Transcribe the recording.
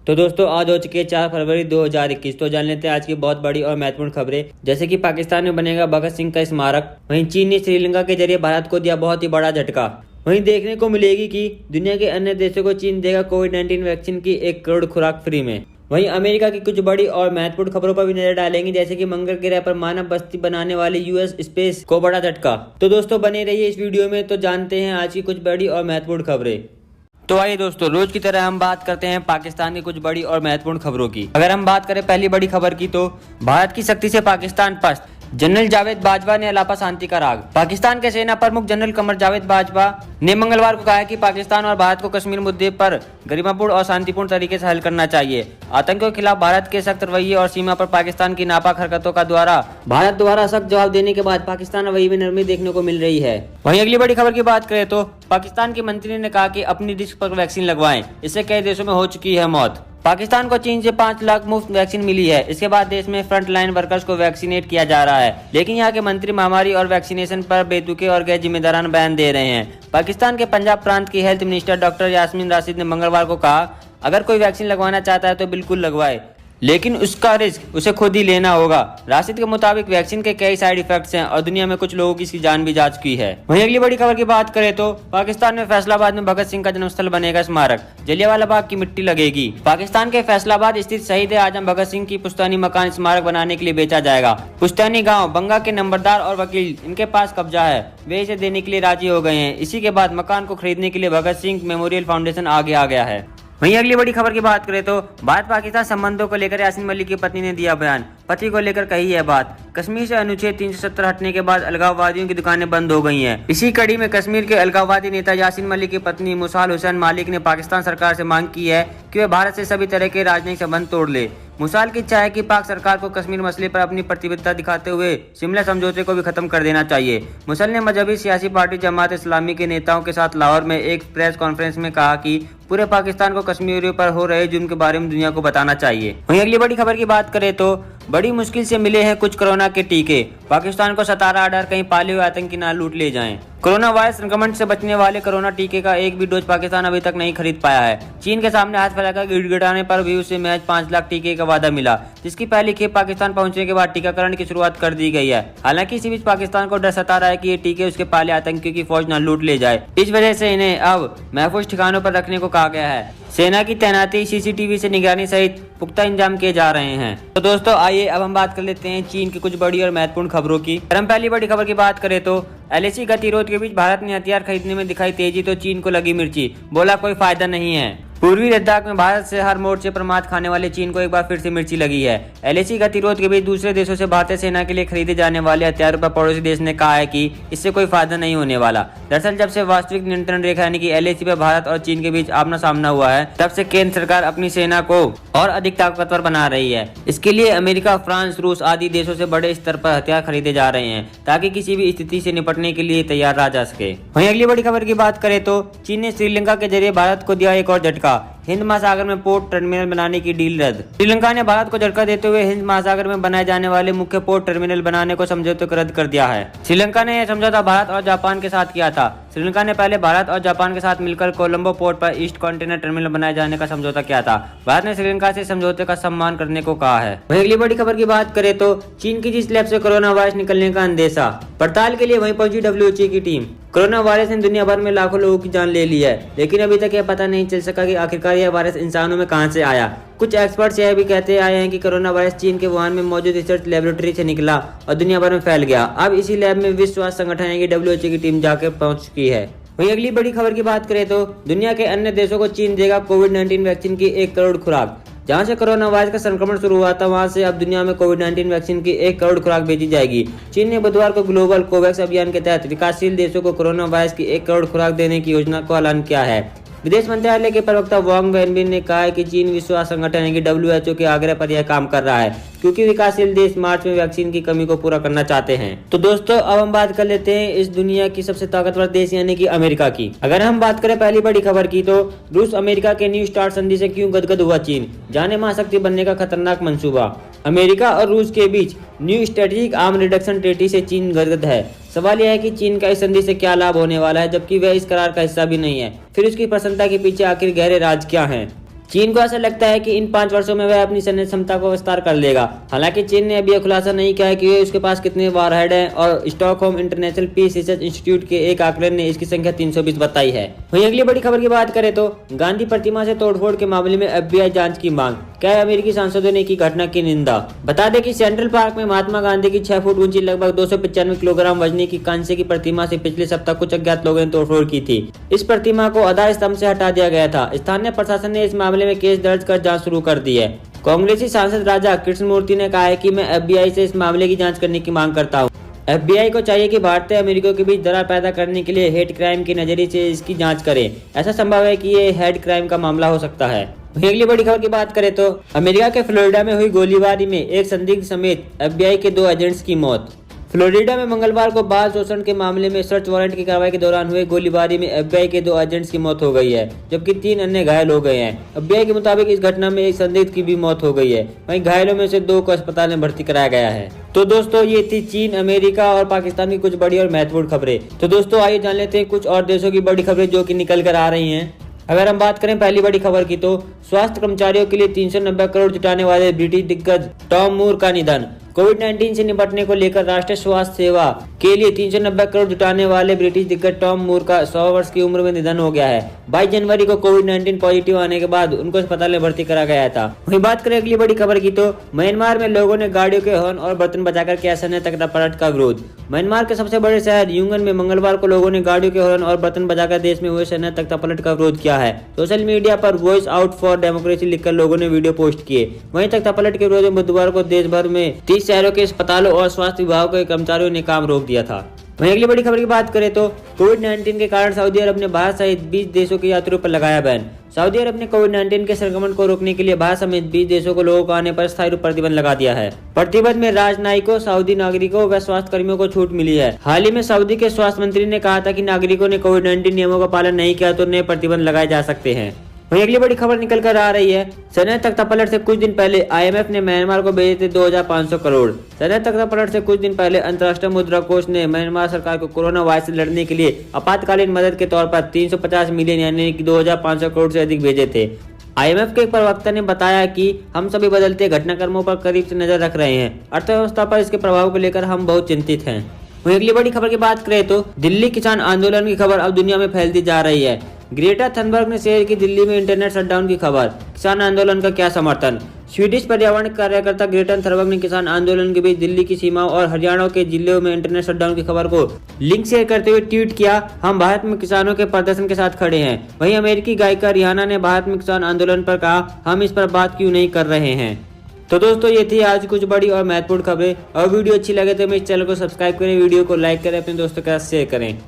तो दोस्तों आज हो चुकी है 4 फरवरी 2021। तो जान लेते हैं आज की बहुत बड़ी और महत्वपूर्ण खबरें। जैसे कि पाकिस्तान में बनेगा भगत सिंह का स्मारक। वहीं चीन ने श्रीलंका के जरिए भारत को दिया बहुत ही बड़ा झटका। वहीं देखने को मिलेगी कि दुनिया के अन्य देशों को चीन देगा कोविड-19 वैक्सीन की 1 करोड़ खुराक फ्री में। वहीं अमेरिका की कुछ बड़ी और महत्वपूर्ण खबरों पर भी नजर डालेंगे, जैसे कि मंगल ग्रह पर मानव बस्ती बनाने वाली यूएस स्पेस को बड़ा झटका। तो दोस्तों बने रहिए इस वीडियो में। तो जानते हैं आज की कुछ बड़ी और महत्वपूर्ण खबरें। तो आइए दोस्तों, रोज की तरह हम बात करते हैं पाकिस्तान की कुछ बड़ी और महत्वपूर्ण खबरों की। अगर हम बात करें पहली बड़ी खबर की, तो भारत की शक्ति से पाकिस्तान पस्त, जनरल जावेद बाजवा ने अलापा शांति का राग। पाकिस्तान के सेना प्रमुख जनरल कमर जावेद बाजवा ने मंगलवार को कहा है कि पाकिस्तान और भारत को कश्मीर मुद्दे पर गरिमापूर्ण और शांतिपूर्ण तरीके से हल करना चाहिए। आतंकियों के खिलाफ भारत के सख्त रवैये और सीमा पर पाकिस्तान की नापाक हरकतों का भारत द्वारा सख्त जवाब देने के बाद पाकिस्तान रवैये में नरमी देखने को मिल रही है। वहीं अगली बड़ी खबर की बात करें तो पाकिस्तान के मंत्री ने कहा कि अपनी रिस्क पर वैक्सीन लगवाएं, इससे कई देशों में हो चुकी है मौत। पाकिस्तान को चीन से 5 लाख मुफ्त वैक्सीन मिली है। इसके बाद देश में फ्रंट लाइन वर्कर्स को वैक्सीनेट किया जा रहा है, लेकिन यहाँ के मंत्री महामारी और वैक्सीनेशन पर बेतुके और गैर जिम्मेदाराना बयान दे रहे हैं। पाकिस्तान के पंजाब प्रांत की health minister doctor Yasmin Rashid ने मंगलवार को कहा, अगर कोई वैक्सीन लगवाना चाहता है तो बिल्कुल लगवाए, लेकिन उसका रिस्क उसे खुद ही लेना होगा। राशिद के मुताबिक वैक्सीन के कई साइड इफेक्ट्स हैं और दुनिया में कुछ लोगों की इसकी जान भी जा चुकी है। वहीं अगली बड़ी खबर की बात करें तो पाकिस्तान में फैसलाबाद में भगत सिंह का जन्मस्थल बनेगा स्मारक, जलियांवाला बाग की मिट्टी लगेगी। पाकिस्तान के फैसलाबाद स्थित शहीद आजम भगत सिंह की पुश्तैनी मकान स्मारक बनाने के लिए बेचा जाएगा। पुश्तैनी गाँव बंगा के नंबरदार और वकील इनके पास कब्जा है, वे इसे देने के लिए राजी हो गए हैं। इसी के बाद मकान को खरीदने के लिए भगत सिंह मेमोरियल फाउंडेशन आगे आ गया है। वहीं अगली बड़ी खबर की बात करें तो भारत पाकिस्तान संबंधों को लेकर यासीन मलिक की पत्नी ने दिया बयान। पति को लेकर कही है बात। कश्मीर से अनुच्छेद 370 हटने के बाद अलगाववादियों की दुकानें बंद हो गई हैं। इसी कड़ी में कश्मीर के अलगाववादी नेता यासीन मलिक की पत्नी मुसाल हुसैन मालिक ने पाकिस्तान सरकार से मांग की है कि वह भारत से सभी तरह के राजनयिक संबंध तोड़ ले। मुसाल की इच्छा है कि पाक सरकार को कश्मीर मसले पर अपनी प्रतिबद्धता दिखाते हुए शिमला समझौते को भी खत्म कर देना चाहिए। मुसाल ने मजहबी सियासी पार्टी जमात इस्लामी के नेताओं के साथ लाहौर में एक प्रेस कॉन्फ्रेंस में कहा कि पूरे पाकिस्तान को कश्मीरियों पर हो रहे जुल्म के बारे में दुनिया को बताना चाहिए। वहीं अगली बड़ी खबर की बात करें तो बड़ी मुश्किल से मिले हैं कुछ कोरोना के टीके। पाकिस्तान को सता रहा डर कहीं पाले हुए आतंकी ना लूट ले जाएं। कोरोना वायरस संक्रमण से बचने वाले कोरोना टीके का एक भी डोज पाकिस्तान अभी तक नहीं खरीद पाया है। चीन के सामने हाथ फैलाकर गिड़गिड़ाने पर भी उसे महज 5 लाख टीके का वादा मिला, जिसकी पहली खेप पाकिस्तान पहुंचने के बाद टीकाकरण की शुरुआत कर दी गई है। हालांकि इसी बीच पाकिस्तान को डर सता रहा है कि ये टीके उसके पाले आतंकियों की फौज न लूट ले जाए। इस वजह से इन्हें अब महफूज ठिकानों पर रखने को कहा गया है। सेना की तैनाती, सीसीटीवी से निगरानी सहित पुख्ता इंतजाम किए जा रहे हैं। तो दोस्तों आइए अब हम बात कर लेते हैं चीन की कुछ बड़ी और महत्वपूर्ण खबरों की। अगर हम पहली बड़ी खबर की बात करें तो एलएसी गतिरोध के बीच भारत ने हथियार खरीदने में दिखाई तेजी, तो चीन को लगी मिर्ची, बोला कोई फायदा नहीं है। पूर्वी लद्दाख में भारत से हर मोर्चे पर मात खाने वाले चीन को एक बार फिर से मिर्ची लगी है। एलएसी गतिरोध के बीच दूसरे देशों से भारतीय सेना के लिए खरीदे जाने वाले हथियारों पर पड़ोसी देश ने कहा है कि इससे कोई फायदा नहीं होने वाला। दरअसल जब से वास्तविक नियंत्रण रेखा यानी कि एलएसी पर भारत और चीन के बीच आमना सामना हुआ है, तब से केंद्र सरकार अपनी सेना को और अधिक ताकतवर बना रही है। इसके लिए अमेरिका, फ्रांस, रूस आदि देशों से बड़े स्तर पर हथियार खरीदे जा रहे हैं, ताकि किसी भी स्थिति से निपटने के लिए तैयार रहा जा सके। वहीं अगली बड़ी खबर की बात करें तो चीन ने श्रीलंका के जरिए भारत को दिया एक और झटका। हिंद महासागर में पोर्ट टर्मिनल बनाने की डील रद्द। श्रीलंका ने भारत को झटका देते हुए हिंद महासागर में बनाए जाने वाले मुख्य पोर्ट टर्मिनल बनाने को समझौते को रद्द कर दिया है। श्रीलंका ने यह समझौता भारत और जापान के साथ किया था। श्रीलंका ने पहले भारत और जापान के साथ मिलकर कोलंबो पोर्ट पर ईस्ट कंटेनर टर्मिनल बनाए जाने का समझौता किया था। भारत ने श्रीलंका से समझौते का सम्मान करने को कहा है। वहीं अगली बड़ी खबर की बात करें तो चीन की जिस लैब से कोरोना वायरस निकलने का अंदेशा, पड़ताल के लिए वहीं पहुंची डब्ल्यूएचओ की टीम। कोरोना वायरस ने दुनिया भर में लाखों लोगों की जान ले ली है, लेकिन अभी तक यह पता नहीं चल सका कि आखिरकार यह वायरस इंसानों में कहां से आया। कुछ एक्सपर्ट्स यह भी कहते आए हैं कि कोरोना वायरस चीन के वुहान में मौजूद रिसर्च लेबोरेटरी से निकला और दुनिया भर में फैल गया। अब इसी लैब में विश्व स्वास्थ्य संगठन यानी कि डब्ल्यूएचओ की टीम जाकर पहुंच चुकी है। वहीं अगली बड़ी खबर की बात करें तो दुनिया के अन्य देशों को चीन देगा कोविड-19 वैक्सीन की 1 करोड़ खुराक। जहां से कोरोना वायरस का संक्रमण शुरू हुआ था, वहां से अब दुनिया में कोविड-19 वैक्सीन की 1 करोड़ खुराक भेजी जाएगी। चीन ने बुधवार को ग्लोबल कोवैक्स अभियान के तहत विकासशील देशों को कोरोना वायरस की 1 करोड़ खुराक देने की योजना को ऐलान किया है। विदेश मंत्रालय के प्रवक्ता वांग वेनबिन ने कहा है कि चीन विश्व स्वास्थ्य संगठन यानी कि डब्ल्यूएचओ के आग्रह पर यह काम कर रहा है, क्योंकि विकासशील देश मार्च में वैक्सीन की कमी को पूरा करना चाहते हैं। तो दोस्तों अब हम बात कर लेते हैं इस दुनिया की सबसे ताकतवर देश यानी कि अमेरिका की। अगर हम बात करें पहली बड़ी खबर की तो रूस अमेरिका के न्यू स्टार्ट संधि से क्यों गदगद हुआ चीन, जाने महाशक्ति बनने का खतरनाक मंसूबा। अमेरिका और रूस के बीच new strategic arm reduction treaty से चीन गदगद है। सवाल यह है कि चीन का इस संधि से क्या लाभ होने वाला है, जबकि वह इस करार का हिस्सा भी नहीं है। फिर उसकी प्रसन्नता के पीछे आखिर गहरे राज क्या हैं? चीन को ऐसा लगता है कि इन 5 वर्षों में वह अपनी सैन्य क्षमता को विस्तार कर लेगा। हालांकि चीन ने अभी यह खुलासा नहीं किया है कि उसके पास कितने वारहेड हैं और Stockholm International Peace Research Institute के एक आंकलन ने इसकी संख्या 320 बताई है। वहीं अगली बड़ी खबर की बात करें तो गांधी प्रतिमा से तोड़फोड़ के मामले में FBI जांच की मांग, क्या अमेरिकी सांसदों ने की घटना की निंदा। बता दें कि सेंट्रल पार्क में महात्मा गांधी की 6 फुट ऊंची लगभग 295 किलोग्राम वजनी की कांसे की प्रतिमा से पिछले सप्ताह कुछ अज्ञात लोगों ने तोड़फोड़ की थी। इस प्रतिमा को आधार स्तंभ से हटा दिया गया था। स्थानीय प्रशासन ने इस मामले में केस दर्ज कर जांच शुरू कर दी है। कांग्रेसी सांसद राजा कृष्णमूर्ति ने कहा है कि मैं FBI से इस मामले की जांच करने की मांग करता हूं। FBI को चाहिए कि भारतीय अमेरिकियों के बीच दरार पैदा करने के लिए हेट क्राइम के नजरिए से इसकी जांच करे। ऐसा संभव है कि ये हेट क्राइम का मामला हो सकता है। अगली बड़ी खबर की बात करें तो अमेरिका के फ्लोरिडा में हुई गोलीबारी में एक संदिग्ध समेत FBI के 2 एजेंट्स की मौत। फ्लोरिडा में मंगलवार को बाल शोषण के मामले में सर्च वारंट की कार्रवाई के दौरान हुए गोलीबारी में FBI के 2 एजेंट्स की मौत हो गई है, जबकि 3 अन्य घायल हो गए हैं। FBI के मुताबिक इस घटना में एक संदिग्ध की भी मौत हो गई है। वहीं घायलों में से 2 को अस्पताल में भर्ती कराया गया है। तो दोस्तों ये थी चीन, अमेरिका और पाकिस्तान की कुछ बड़ी और महत्वपूर्ण खबरें। तो दोस्तों आइए जान लेते हैं कुछ और देशों की बड़ी खबरें जो कि निकल कर आ रही हैं। अगर हम बात करें पहली बड़ी खबर की तो स्वास्थ्य कर्मचारियों के लिए 390 करोड़ जुटाने वाले ब्रिटिश दिग्गज टॉम मूर का निधन। कोविड-19 से निपटने को लेकर राष्ट्रीय स्वास्थ्य सेवा के लिए 390 करोड़ जुटाने वाले ब्रिटिश दिग्गज टॉम मूर का 100 वर्ष की उम्र में निधन हो गया है। 22 जनवरी को कोविड-19 पॉजिटिव आने के बाद उनको अस्पताल में भर्ती करा गया था। वहीं बात करें अगली बड़ी खबर की तो म्यांमार में लोगों ने गाड़ियों के हॉर्न और बर्तन बजाकर किया सैन्य तख्तापलट का विरोध। म्यांमार के सबसे बड़े शहर यांगून में मंगलवार को लोगों ने गाड़ियों के हॉर्न और बर्तन बजाकर देश में हुए सैन्य तख्तापलट का विरोध किया है। सोशल मीडिया पर वॉइस आउट फॉर डेमोक्रेसी लिखकर लोगों ने वीडियो पोस्ट किए। वहीं तख्तापलट के विरोध में बुधवार को देश भर में 30 शहरों के अस्पतालों और स्वास्थ्य विभाग के कर्मचारियों ने काम रोक दिया था। वहीं अगली बड़ी खबर की बात करें तो कोविड-19 के कारण सऊदी अरब ने भारत सहित 20 देशों के यात्रियों पर लगाया बैन। सऊदी अरब ने कोविड-19 के संक्रमण को रोकने के लिए भारत समेत 20 देशों को लोगों को आने पर स्थायी रूप प्रतिबंध लगा दिया है। प्रतिबंध में राजनयिकों, सऊदी नागरिकों व स्वास्थ्य कर्मियों को छूट मिली है। हाल ही में सऊदी के स्वास्थ्य मंत्री ने कहा था कि नागरिकों ने कोविड-19 नियमों का पालन नहीं किया तो नए प्रतिबंध लगाए जा सकते हैं। वहीं अगली बड़ी खबर निकल कर आ रही है सैन्य तख्तापलट से कुछ दिन पहले IMF ने म्यांमार को भेजे थे 2500 करोड़। सैन्य तख्तापलट से कुछ दिन पहले अंतर्राष्ट्रीय मुद्रा कोष ने म्यांमार सरकार को कोरोना वायरस से लड़ने के लिए आपातकालीन मदद के तौर पर 350 मिलियन यानी कि 2500 करोड़ से अधिक भेजे थे। IMF के एक प्रवक्ता ने बताया कि हम सभी बदलते घटनाक्रमों पर करीब से नजर रख रहे हैं। अर्थव्यवस्था पर इसके प्रभाव को लेकर हम बहुत चिंतित हैं। वहीं अगली बड़ी खबर की बात करें तो दिल्ली किसान आंदोलन की खबर अब दुनिया में फैलती जा रही है। ग्रेटा थनबर्ग ने शेयर की दिल्ली में इंटरनेट शटडाउन की खबर। किसान आंदोलन का क्या समर्थन। स्वीडिश पर्यावरण कार्यकर्ता ग्रेटा थनबर्ग ने किसान आंदोलन के बीच दिल्ली की सीमाओं और हरियाणा के जिलों में इंटरनेट शटडाउन की खबर को लिंक शेयर करते हुए ट्वीट किया, हम भारत में किसानों के प्रदर्शन के साथ खड़े हैं। वहीं अमेरिकी गायिका रिहाना ने भारत में किसान आंदोलन पर कहा, हम इस पर बात क्यों नहीं कर रहे हैं। तो दोस्तों ये थी आज कुछ बड़ी और महत्वपूर्ण खबरें। और वीडियो अच्छी लगे तो मेरे चैनल को सब्सक्राइब करें, वीडियो को लाइक करें, अपने दोस्तों के साथ शेयर करें।